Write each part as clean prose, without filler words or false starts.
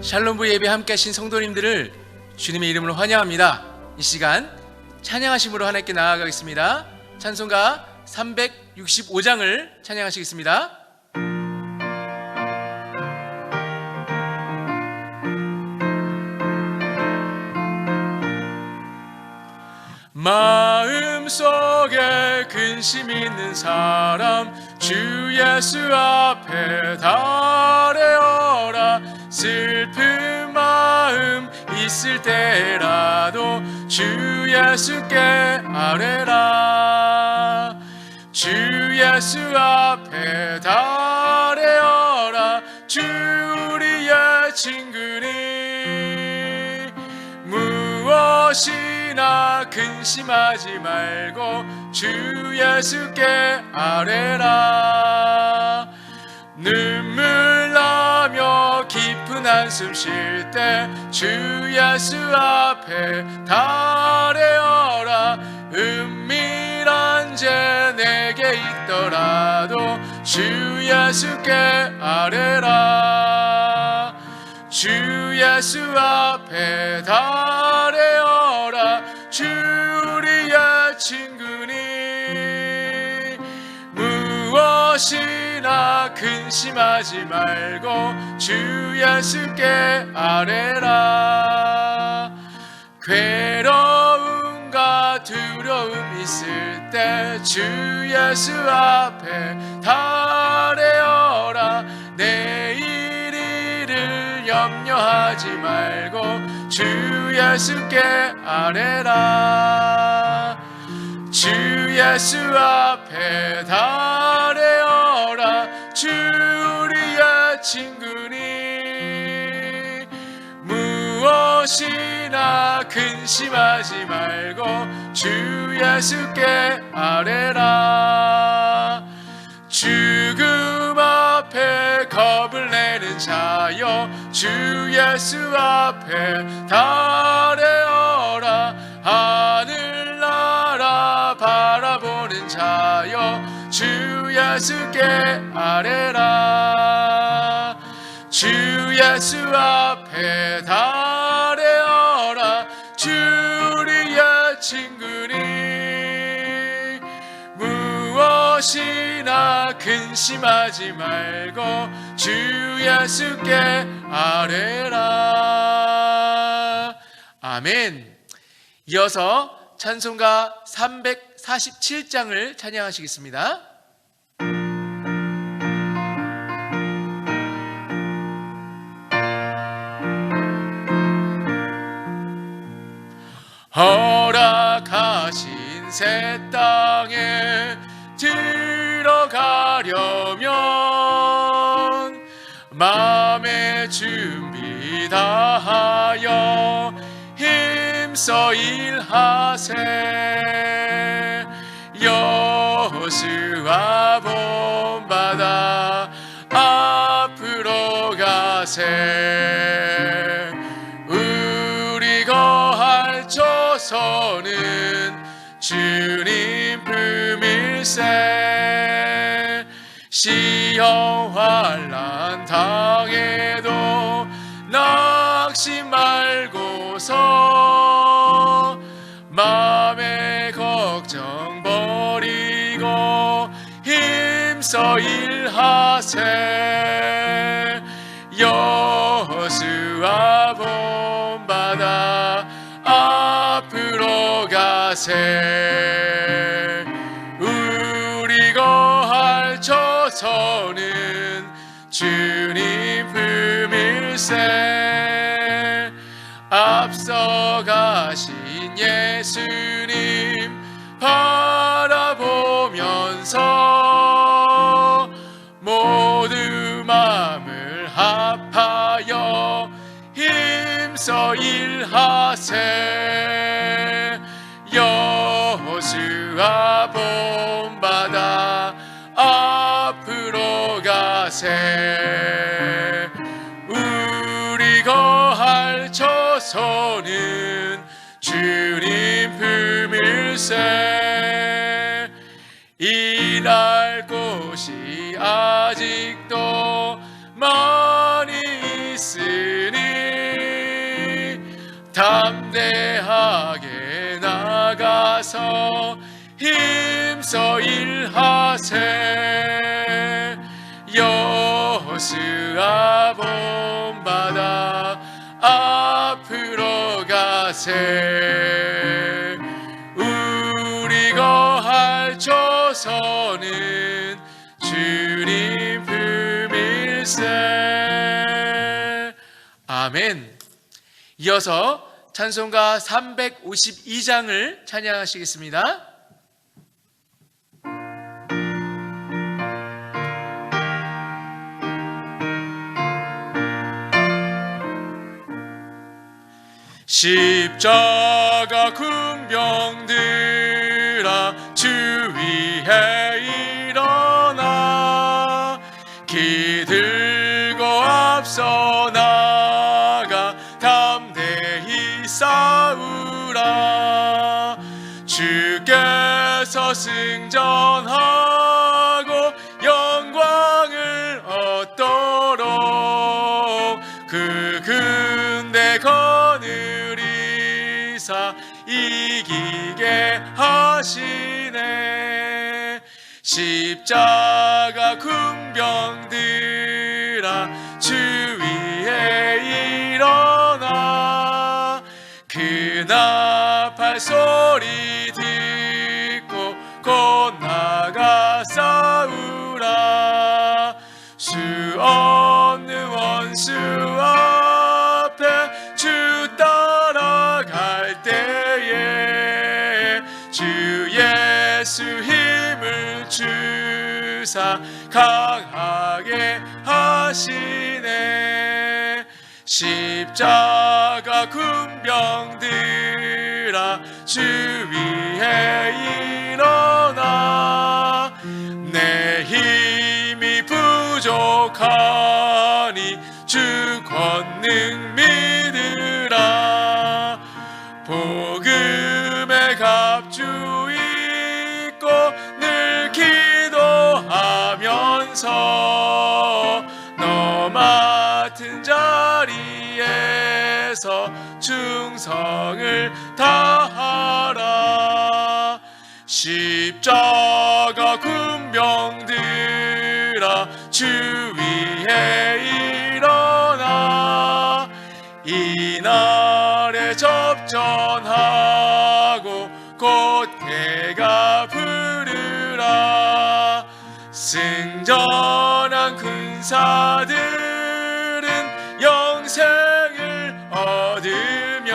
샬롬부 예배 함께 하신 성도님들을 주님의 이름으로 환영합니다. 이 시간 찬양하심으로 하나님께 나아가겠습니다. 찬송가 365장을 찬양하시겠습니다. 마음속에 근심 있는 사람 주 예수 앞에 달래어라. 슬픈 마음 있을 때라도 주 예수께 아뢰라. 주 예수 앞에 달래어라. 주 우리의 친구니 무엇이나 근심하지 말고 주 예수께 아뢰라. 눈물 나며 깊은 한숨 쉴 때 주 예수 앞에 달래어라. 은밀한 죄 내게 있더라도 주 예수께 아뢰라. 주 예수 앞에 달래어라. 주 우리의 친구니 무엇이나 근심하지 말고 주 예수께 아뢰라. 괴로움과 두려움 있을 때 주 예수 앞에 달래어라. 내일 일을 염려하지 말고 주 예수께 아뢰라. 주 예수 앞에 달래어라. 주 우리의 친구니 무엇이나 근심하지 말고 주 예수께 아뢰라. 죽음 앞에 겁을 내는 자여 주 예수 앞에 달래어라. 하늘나라 바라보는 자여 주 예수께 아뢰라. 주 예수 앞에 달래어라. 주 우리의 친구니 무엇이나 근심하지 말고 주 예수께 아뢰라. 아멘. 이어서 찬송가 347장을 찬양하시겠습니다. 허락하신 새 땅에 들어가려면 마음의 준비 다하여 힘써 일하세. 여호수아 본받아 앞으로 가세. 우리 거할 조선은 주님 품일세. 시험 환난 당해도 낙심 말고서 마음의 걱정 버리고 힘써 일하세. 여호수아 본받아 앞으로 가세. 우리 거할 조선은 주님 품일세. 앞서 가신 예수님 바라보면서 모두 마음을 합하여 힘써 일하세. 여호수아 본받아 앞으로 가세. 우리 거할 조선은 주님 품일세. 일할 곳이 것이 아직도 많이 있으니 담대하게 나가서 힘써 일하세. 여호수아 본받아 앞으로 가세. 우리 거할 조선은 주님 품일세. 아멘. 이어서 찬송가 352장을 찬양하시겠습니다. 십자가 군병들아 주 위에 일어나 기들고 앞서 나가 담대히 싸우라. 주께서 승전하고 영광을 얻도록 그 군대 거느리사 이기게 하시네. 십자가 군병들아 주 위에 일어나 그 나팔 소리 듣고 곧 나가 싸우라. 수 없는 원수 앞에 주 따라갈 때에 주 예수 힘을 주사 강하게 하시네. 십자가 군병들아 주 위에 일어나 내 힘이 부족하니 주 권능 믿으라. 복음의 갑주 입고 늘 기도하면서 너 맡은 자리에서 충성을 다하라. 십자가 군병들아 주 위에 일어나 이날에 접전하고 곧 해가 부르라. 승전한 군사들은 영생을 얻으며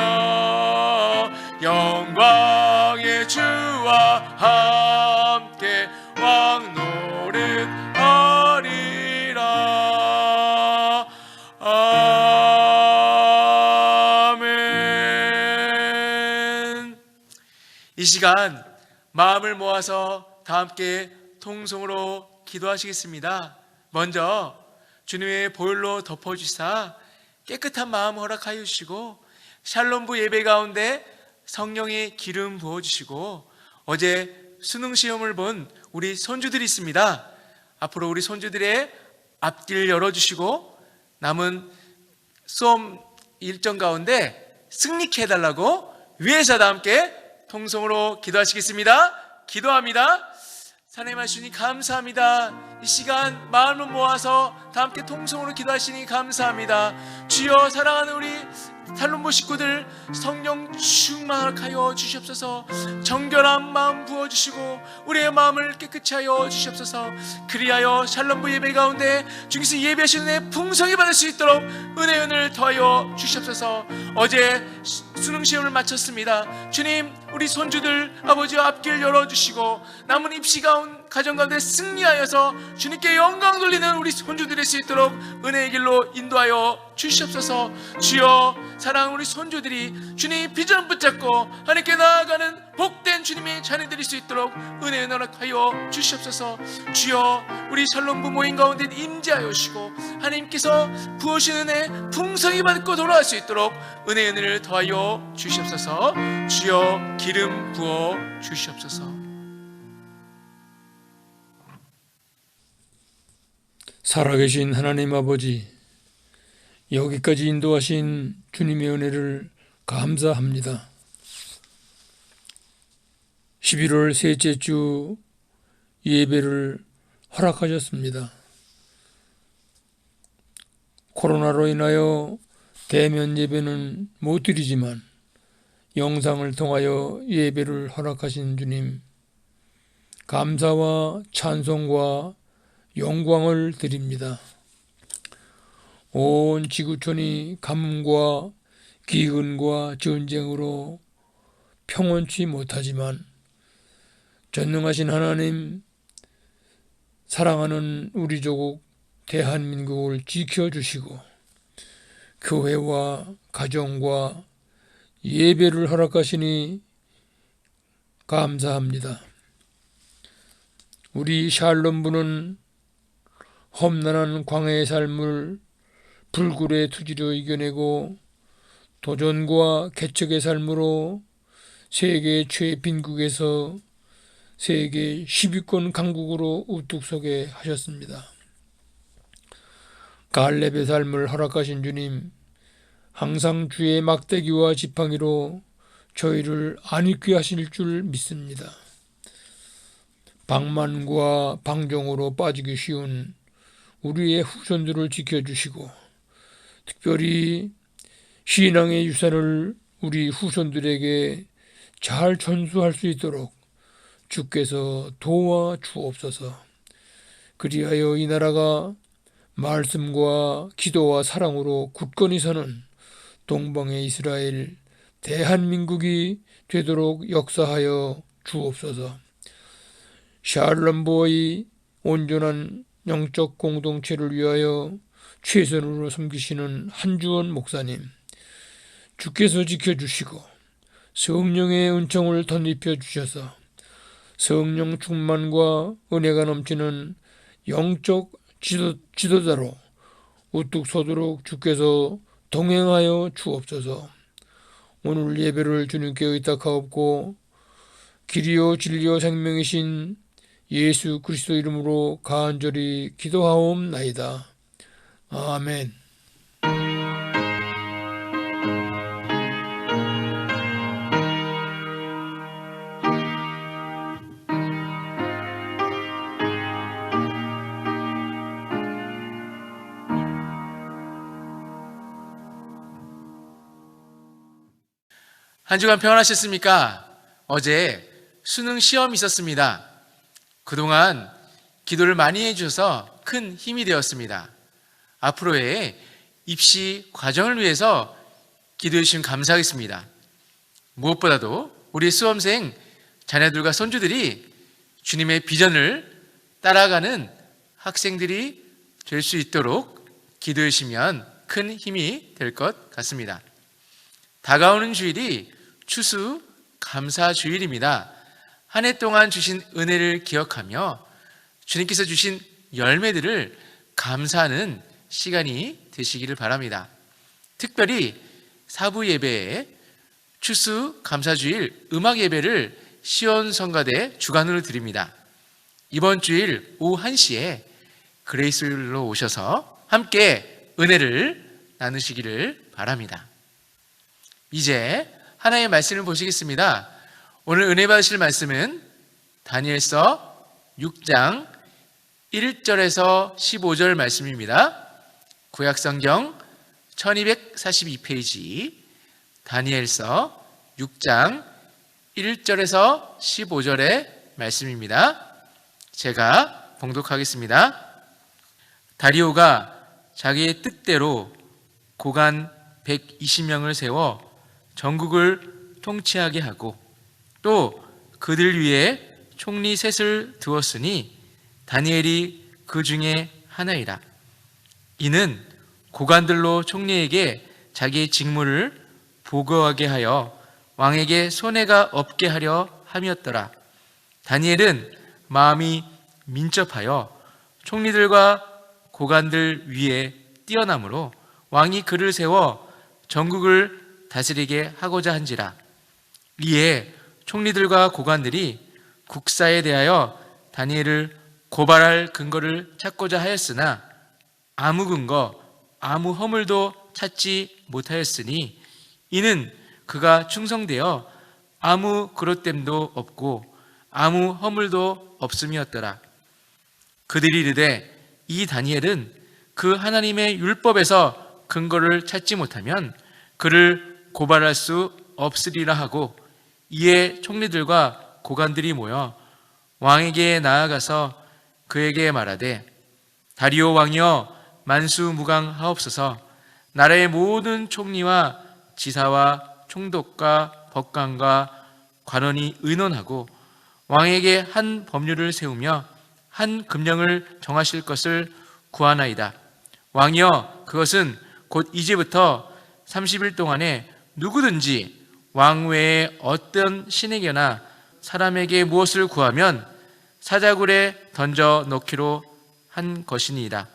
영광의 주와 함께 왕노릇하리라. 아멘. 이 시간 마음을 모아서 다 함께 통성으로 기도하시겠습니다. 먼저 주님의 보혈로 덮어주사 깨끗한 마음 허락하여 주시고 샬롬부 예배 가운데 성령의 기름 부어주시고 어제 수능시험을 본 우리 손주들이 있습니다. 앞으로 우리 손주들의 앞길 열어주시고 남은 수험 일정 가운데 승리케 해달라고 위에서 다 함께 통성으로 기도하시겠습니다. 기도합니다. 하나님 하시니 감사합니다. 이 시간 마음을 모아서 다 함께 통성으로 기도하시니 감사합니다. 주여 사랑하는 우리 샬롬부 식구들 성령 충만하여 주시옵소서. 정결한 마음 부어주시고 우리의 마음을 깨끗이 하여 주시옵소서. 그리하여 샬롬부 예배 가운데 주께서 예배하시는 애 풍성히 받을 수 있도록 은혜를 더하여 주시옵소서. 어제 수능시험을 마쳤습니다. 주님 우리 손주들 아버지 앞길 열어주시고 남은 입시 가정 가운데 승리하여서 주님께 영광 돌리는 우리 손주들이 수 있도록 은혜의 길로 인도하여 주시옵소서. 주여 사랑하는 우리 손주들이 주님 비전 붙잡고 하나님께 나아가는 복된 주님의 자녀들이 수 있도록 은혜의 허락하여 주시옵소서. 주여 우리 샬롬부 모임 가운데 임재하여 주시고 하나님께서 부으시는 은혜 풍성히 받고 돌아갈 수 있도록 은혜를 더하여 주시옵소서. 주여 기름 부어 주시옵소서. 살아계신 하나님 아버지, 여기까지 인도하신 주님의 은혜를 감사합니다. 11월 셋째 주 예배를 허락하셨습니다. 코로나로 인하여 대면 예배는 못 드리지만 영상을 통하여 예배를 허락하신 주님, 감사와 찬송과 영광을 드립니다. 온 지구촌이 가뭄과 기근과 전쟁으로 평온치 못하지만 전능하신 하나님, 사랑하는 우리 조국 대한민국을 지켜주시고 교회와 가정과 예배를 허락하시니 감사합니다. 우리 샬롬부는 험난한 광야의 삶을 불굴의 투지로 이겨내고 도전과 개척의 삶으로 세계 최빈국에서 세계 10위권 강국으로 우뚝 서게 하셨습니다. 갈렙의 삶을 허락하신 주님, 항상 주의 막대기와 지팡이로 저희를 안익게 하실 줄 믿습니다. 방만과 방종으로 빠지기 쉬운 우리의 후손들을 지켜주시고 특별히 신앙의 유산을 우리 후손들에게 잘 전수할 수 있도록 주께서 도와 주옵소서. 그리하여 이 나라가 말씀과 기도와 사랑으로 굳건히 서는 동방의 이스라엘 대한민국이 되도록 역사하여 주옵소서. 샬롬보의 온전한 영적 공동체를 위하여 최선으로 섬기시는 한주원 목사님, 주께서 지켜주시고 성령의 은총을 덧입혀 주셔서 성령 충만과 은혜가 넘치는 영적 지도자로 우뚝 서도록 주께서 동행하여 주옵소서. 오늘 예배를 주님께 의탁하옵고 길이요 진리요 생명이신 예수 그리스도 이름으로 간절히 기도하옵나이다. 아멘. 한 주간 평안하셨습니까? 어제 수능 시험이 있었습니다. 그동안 기도를 많이 해주셔서 큰 힘이 되었습니다. 앞으로의 입시 과정을 위해서 기도해 주시면 감사하겠습니다. 무엇보다도 우리 수험생 자녀들과 손주들이 주님의 비전을 따라가는 학생들이 될 수 있도록 기도해 주시면 큰 힘이 될 것 같습니다. 다가오는 주일이 추수 감사 주일입니다. 한 해 동안 주신 은혜를 기억하며 주님께서 주신 열매들을 감사하는 시간이 되시기를 바랍니다. 특별히 사부 예배에 추수 감사주일 음악 예배를 시온성가대 주간으로 드립니다. 이번 주일 오후 1시에 그레이스로 오셔서 함께 은혜를 나누시기를 바랍니다. 이제 하나님의 말씀을 보시겠습니다. 오늘 은혜 받으실 말씀은 다니엘서 6장 1절에서 15절 말씀입니다. 구약성경 1242페이지 다니엘서 6장 1절에서 15절의 말씀입니다. 제가 봉독하겠습니다. 다리오가 자기의 뜻대로 고관 120명을 세워 전국을 통치하게 하고 또 그들 위에 총리 셋을 두었으니 다니엘이 그 중에 하나이라. 이는 고관들로 총리에게 자기의 직무를 보고하게 하여 왕에게 손해가 없게 하려 함이었더라. 다니엘은 마음이 민첩하여 총리들과 고관들 위에 뛰어나므로 왕이 그를 세워 전국을 다스리게 하고자 한지라. 이에 총리들과 고관들이 국사에 대하여 다니엘을 고발할 근거를 찾고자 하였으나 아무 근거, 아무 허물도 찾지 못하였으니 이는 그가 충성되어 아무 그릇됨도 없고 아무 허물도 없음이었더라. 그들이 이르되 이 다니엘은 그 하나님의 율법에서 근거를 찾지 못하면 그를 고발할 수 없으리라 하고, 이에 총리들과 고관들이 모여 왕에게 나아가서 그에게 말하되 다리오 왕이여 만수무강하옵소서. 나라의 모든 총리와 지사와 총독과 법관과 관원이 의논하고 왕에게 한 법률을 세우며 한 금령을 정하실 것을 구하나이다. 왕이여 그것은 곧 이제부터 30일 동안에 누구든지 왕 외에 어떤 신에게나 사람에게 무엇을 구하면 사자굴에 던져 넣기로 한 것이니이다.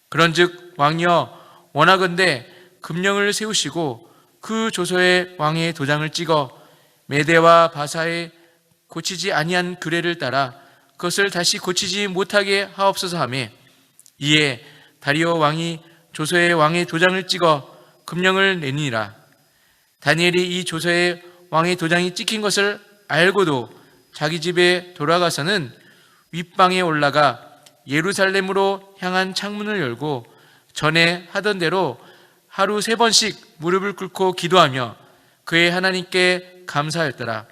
그런즉 왕이여 원하건대 금령을 세우시고 그 조서에 왕의 도장을 찍어 메대와 바사에 고치지 아니한 규례를 따라 그것을 다시 고치지 못하게 하옵소서 하매, 이에 다리오 왕이 조서에 왕의 도장을 찍어 금령을 내니라. 다니엘이 이 조서에 왕의 도장이 찍힌 것을 알고도 자기 집에 돌아가서는 윗방에 올라가 예루살렘으로 향한 창문을 열고 전에 하던 대로 하루 3번씩 무릎을 꿇고 기도하며 그의 하나님께 감사하였더라.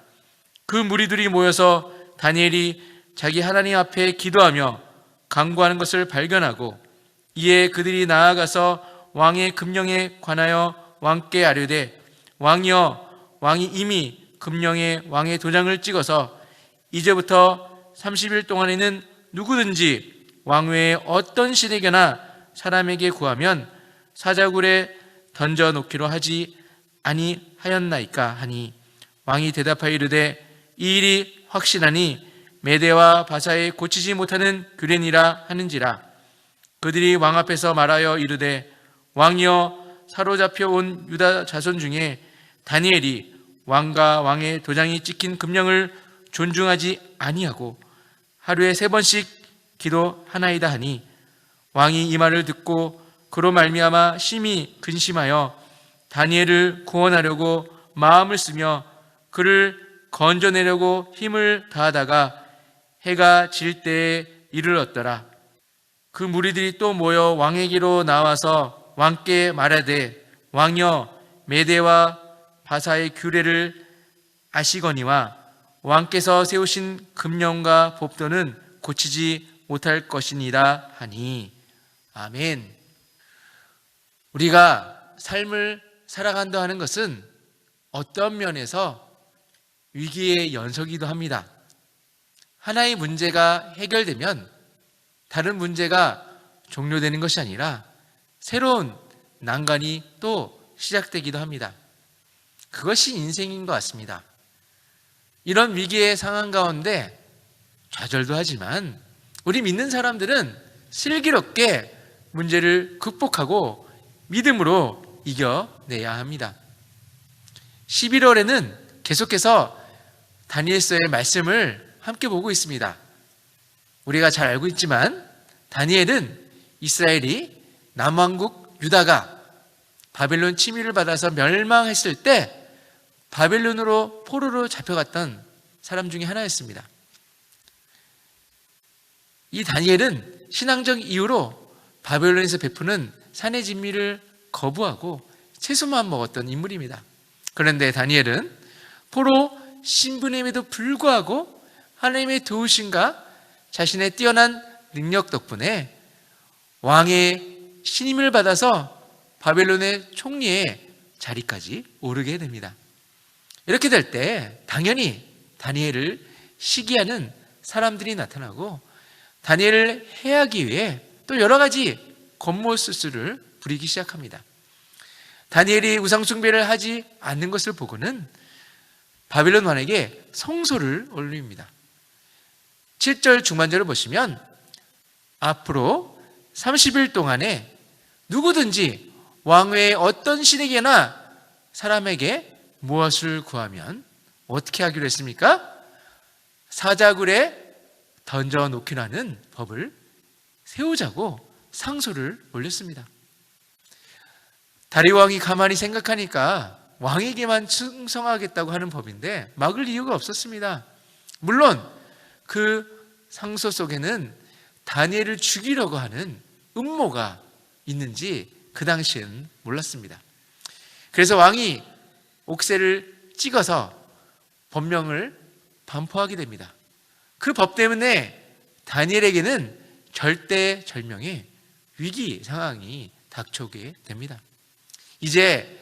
그 무리들이 모여서 다니엘이 자기 하나님 앞에 기도하며 간구하는 것을 발견하고, 이에 그들이 나아가서 왕의 금령에 관하여 왕께 아뢰되 왕이여 왕이 이미 금령에 왕의 도장을 찍어서 이제부터 30일 동안에는 누구든지 왕 외에 어떤 신에게나 사람에게 구하면 사자굴에 던져 놓기로 하지 아니하였나이까 하니, 왕이 대답하여 이르되 이 일이 확신하니 메대와 바사에 고치지 못하는 규례니라 하는지라. 그들이 왕 앞에서 말하여 이르되 왕이여 사로잡혀 온 유다 자손 중에 다니엘이 왕과 왕의 도장이 찍힌 금령을 존중하지 아니하고 하루에 3번씩 기도하나이다 하니, 왕이 이 말을 듣고 그로 말미암아 심히 근심하여 다니엘을 구원하려고 마음을 쓰며 그를 건져내려고 힘을 다하다가 해가 질 때에 이르렀더라. 그 무리들이 또 모여 왕에게로 나와서 왕께 말하되 왕이여 메대와 바사의 규례를 아시거니와 왕께서 세우신 금령과 법도는 고치지 못할 것이니라 하니. 아멘. 우리가 삶을 살아간다 하는 것은 어떤 면에서 위기의 연속이기도 합니다. 하나의 문제가 해결되면 다른 문제가 종료되는 것이 아니라 새로운 난관이 또 시작되기도 합니다. 그것이 인생인 것 같습니다. 이런 위기의 상황 가운데 좌절도 하지만 우리 믿는 사람들은 슬기롭게 문제를 극복하고 믿음으로 이겨내야 합니다. 11월에는 계속해서 다니엘서의 말씀을 함께 보고 있습니다. 우리가 잘 알고 있지만 다니엘은 이스라엘이 남왕국 유다가 바벨론 침입을 받아서 멸망했을 때 바벨론으로 포로로 잡혀갔던 사람 중에 하나였습니다. 이 다니엘은 신앙적 이유로 바벨론에서 베푸는 산의 진미를 거부하고 채소만 먹었던 인물입니다. 그런데 다니엘은 포로 신분임에도 불구하고 하나님의 도우심과 자신의 뛰어난 능력 덕분에 왕의 신임을 받아서 바벨론의 총리의 자리까지 오르게 됩니다. 이렇게 될 때 당연히 다니엘을 시기하는 사람들이 나타나고 다니엘을 해하기 위해 또 여러 가지 겉모술수를 부리기 시작합니다. 다니엘이 우상숭배를 하지 않는 것을 보고는 바벨론 왕에게 성소를 올립니다. 7절 중반절을 보시면 앞으로 30일 동안에 누구든지 왕 외에 어떤 신에게나 사람에게 무엇을 구하면 어떻게 하기로 했습니까? 사자굴에 던져 놓기라는 법을 세우자고 상소를 올렸습니다. 다리오 왕이 가만히 생각하니까 왕에게만 충성하겠다고 하는 법인데 막을 이유가 없었습니다. 물론 그 상소 속에는 다니엘을 죽이려고 하는 음모가 있는지 그 당시에는 몰랐습니다. 그래서 왕이 옥새를 찍어서 법명을 반포하게 됩니다. 그 법 때문에 다니엘에게는 절대절명의 위기 상황이 닥쳐오게 됩니다. 이제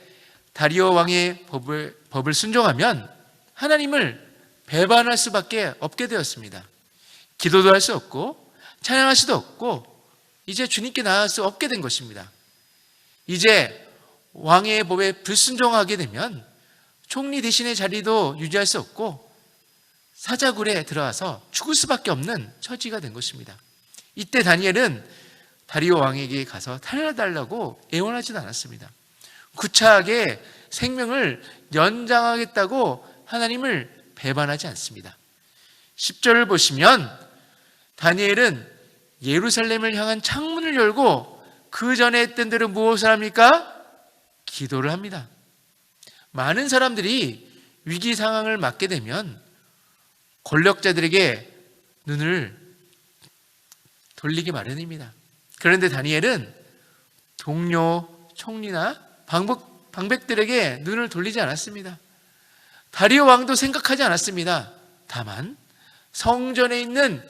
다리오 왕의 법을 순종하면 하나님을 배반할 수밖에 없게 되었습니다. 기도도 할 수 없고 찬양할 수도 없고 이제 주님께 나아갈 수 없게 된 것입니다. 이제 왕의 법에 불순종하게 되면 총리 대신의 자리도 유지할 수 없고 사자굴에 들어가서 죽을 수밖에 없는 처지가 된 것입니다. 이때 다니엘은 다리오 왕에게 가서 살려달라고 애원하지는 않았습니다. 구차하게 생명을 연장하겠다고 하나님을 배반하지 않습니다. 10절을 보시면 다니엘은 예루살렘을 향한 창문을 열고 그 전에 했던 대로 무엇을 합니까? 기도를 합니다. 많은 사람들이 위기 상황을 맞게 되면 권력자들에게 눈을 돌리기 마련입니다. 그런데 다니엘은 동료, 총리나 방백들에게 눈을 돌리지 않았습니다. 다리오 왕도 생각하지 않았습니다. 다만 성전에 있는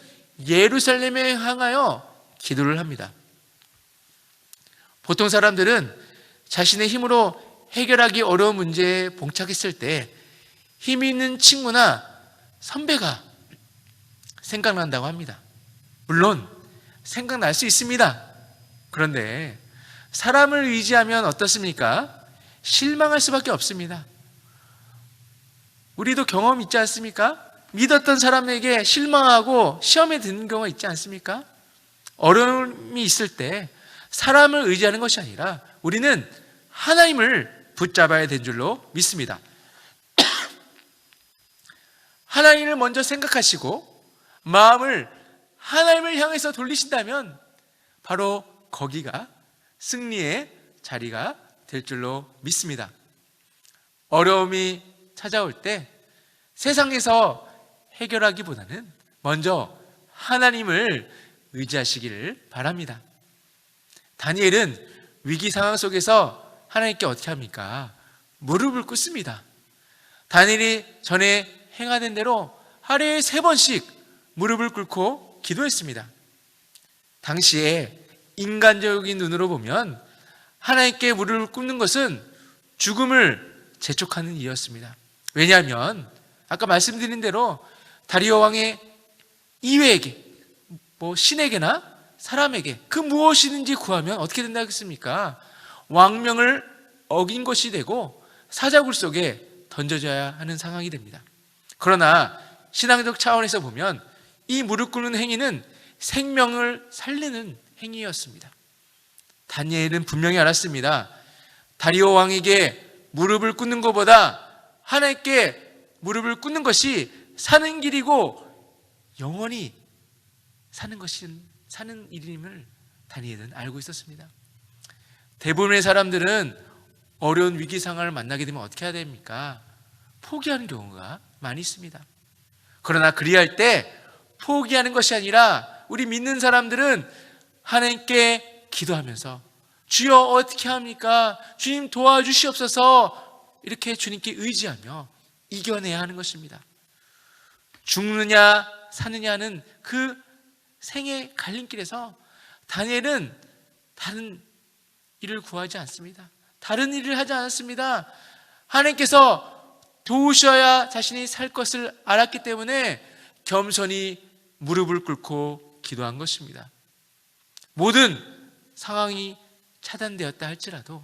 예루살렘에 향하여 기도를 합니다. 보통 사람들은 자신의 힘으로 해결하기 어려운 문제에 봉착했을 때 힘이 있는 친구나 선배가 생각난다고 합니다. 물론 생각날 수 있습니다. 그런데 사람을 의지하면 어떻습니까? 실망할 수밖에 없습니다. 우리도 경험 있지 않습니까? 믿었던 사람에게 실망하고 시험에 드는 경우가 있지 않습니까? 어려움이 있을 때 사람을 의지하는 것이 아니라 우리는 하나님을 붙잡아야 된 줄로 믿습니다. 하나님을 먼저 생각하시고 마음을 하나님을 향해서 돌리신다면 바로 거기가 승리의 자리가 될 줄로 믿습니다. 어려움이 찾아올 때 세상에서 해결하기보다는 먼저 하나님을 의지하시기를 바랍니다. 다니엘은 위기 상황 속에서 하나님께 어떻게 합니까? 무릎을 꿇습니다. 다니엘이 전에 행하는 대로 하루에 3번씩 무릎을 꿇고 기도했습니다. 당시에 인간적인 눈으로 보면 하나님께 무릎을 꿇는 것은 죽음을 재촉하는 일이었습니다. 왜냐하면 아까 말씀드린 대로 다리오 왕의 이외에게 신에게나 사람에게 그 무엇이든지 구하면 어떻게 된다겠습니까? 왕명을 어긴 것이 되고 사자굴 속에 던져져야 하는 상황이 됩니다. 그러나 신앙적 차원에서 보면 이 무릎 꿇는 행위는 생명을 살리는 행위였습니다. 다니엘은 분명히 알았습니다. 다리오 왕에게 무릎을 꿇는 것보다 하나님께 무릎을 꿇는 것이 사는 길이고 영원히 사는 일임을 다니엘은 알고 있었습니다. 대부분의 사람들은 어려운 위기 상황을 만나게 되면 어떻게 해야 됩니까? 포기하는 경우가 많이 있습니다. 그러나 그리할 때 포기하는 것이 아니라 우리 믿는 사람들은 하나님께 기도하면서 주여 어떻게 합니까? 주님 도와주시옵소서 이렇게 주님께 의지하며 이겨내야 하는 것입니다. 죽느냐 사느냐는 그 생의 갈림길에서 다니엘은 다른 일을 구하지 않습니다. 다른 일을 하지 않았습니다. 하나님께서 도우셔야 자신이 살 것을 알았기 때문에 겸손히 무릎을 꿇고 기도한 것입니다. 모든 상황이 차단되었다 할지라도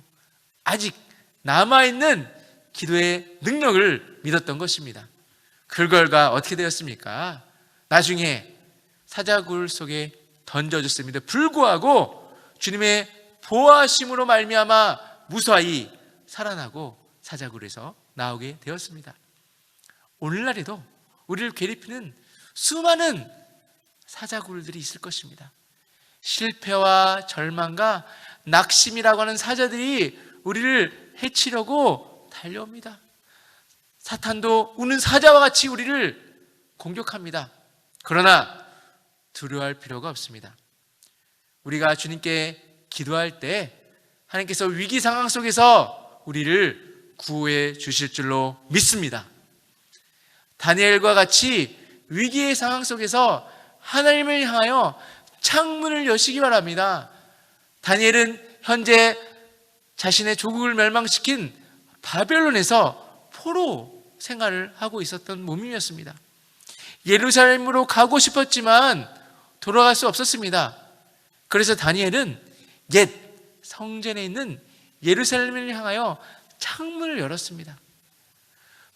아직 남아있는 기도의 능력을 믿었던 것입니다. 그 결과 어떻게 되었습니까? 나중에 사자굴 속에 던져졌습니다. 불구하고 주님의 보호하심으로 말미암아 무사히 살아나고 사자굴에서 나오게 되었습니다. 오늘날에도 우리를 괴롭히는 수많은 사자굴들이 있을 것입니다. 실패와 절망과 낙심이라고 하는 사자들이 우리를 해치려고 달려옵니다. 사탄도 우는 사자와 같이 우리를 공격합니다. 그러나 두려워할 필요가 없습니다. 우리가 주님께 기도할 때 하나님께서 위기 상황 속에서 우리를 구호해 주실 줄로 믿습니다. 다니엘과 같이 위기의 상황 속에서 하나님을 향하여 창문을 여시기 바랍니다. 다니엘은 현재 자신의 조국을 멸망시킨 바벨론에서 포로 생활을 하고 있었던 몸이었습니다. 예루살렘으로 가고 싶었지만 돌아갈 수 없었습니다. 그래서 다니엘은 옛 성전에 있는 예루살렘을 향하여 창문을 열었습니다.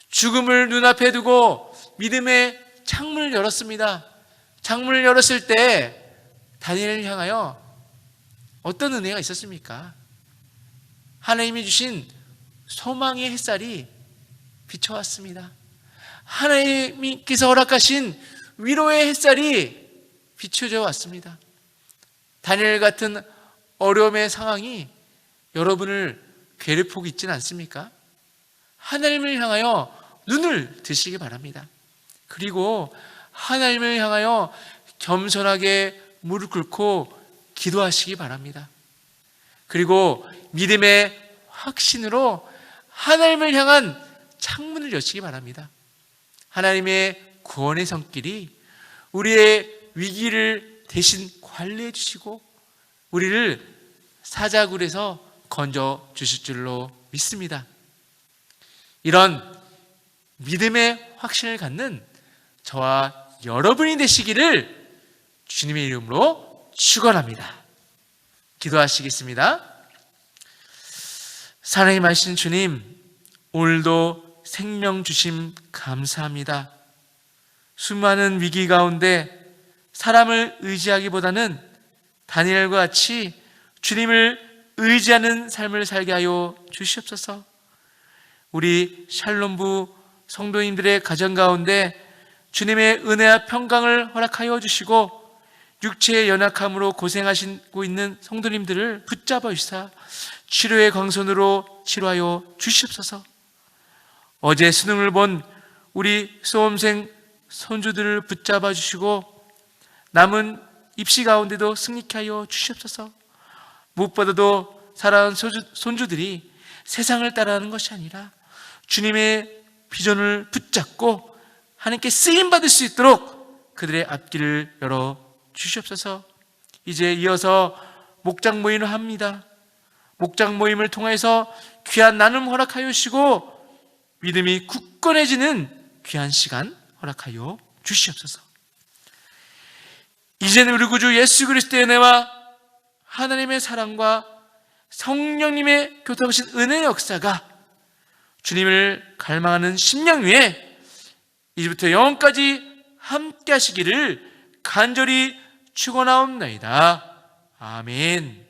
죽음을 눈앞에 두고 믿음의 창문을 열었습니다. 창문을 열었을 때 다니엘을 향하여 어떤 은혜가 있었습니까? 하나님이 주신 소망의 햇살이 비춰왔습니다. 하나님께서 허락하신 위로의 햇살이 비춰져 왔습니다. 다니엘 같은 어려움의 상황이 여러분을 괴롭히고 있지는 않습니까? 하나님을 향하여 눈을 드시기 바랍니다. 그리고 하나님을 향하여 겸손하게 무릎 꿇고 기도하시기 바랍니다. 그리고 믿음의 확신으로 하나님을 향한 창문을 여시기 바랍니다. 하나님의 구원의 손길이 우리의 위기를 대신 관리해 주시고 우리를 사자굴에서 건져 주실 줄로 믿습니다. 이런 믿음의 확신을 갖는 저와 여러분이 되시기를 주님의 이름으로 축원합니다. 기도하시겠습니다. 사랑이 많으신 주님, 오늘도 생명 주심 감사합니다. 수많은 위기 가운데 사람을 의지하기보다는 다니엘과 같이 주님을 의지하는 삶을 살게 하여 주시옵소서. 우리 샬롬부 성도님들의 가정 가운데 주님의 은혜와 평강을 허락하여 주시고 육체의 연약함으로 고생하시고 있는 성도님들을 붙잡아 주시사 치료의 광선으로 치료하여 주시옵소서. 어제 수능을 본 우리 수험생 손주들을 붙잡아 주시고 남은 입시 가운데도 승리케 하여 주시옵소서. 무엇보다도 사랑하는 손주들이 세상을 따라하는 것이 아니라 주님의 비전을 붙잡고 하나님께 쓰임받을 수 있도록 그들의 앞길을 열어 주시옵소서. 이제 이어서 목장 모임을 합니다. 목장 모임을 통해서 귀한 나눔 허락하여 주시고 믿음이 굳건해지는 귀한 시간 허락하여 주시옵소서. 이제는 우리 구주 예수 그리스도의 은혜와 하나님의 사랑과 성령님의 교통하신 은혜의 역사가 주님을 갈망하는 심령 위에 이제부터 영원까지 함께 하시기를 간절히 축원하옵나이다. 아멘.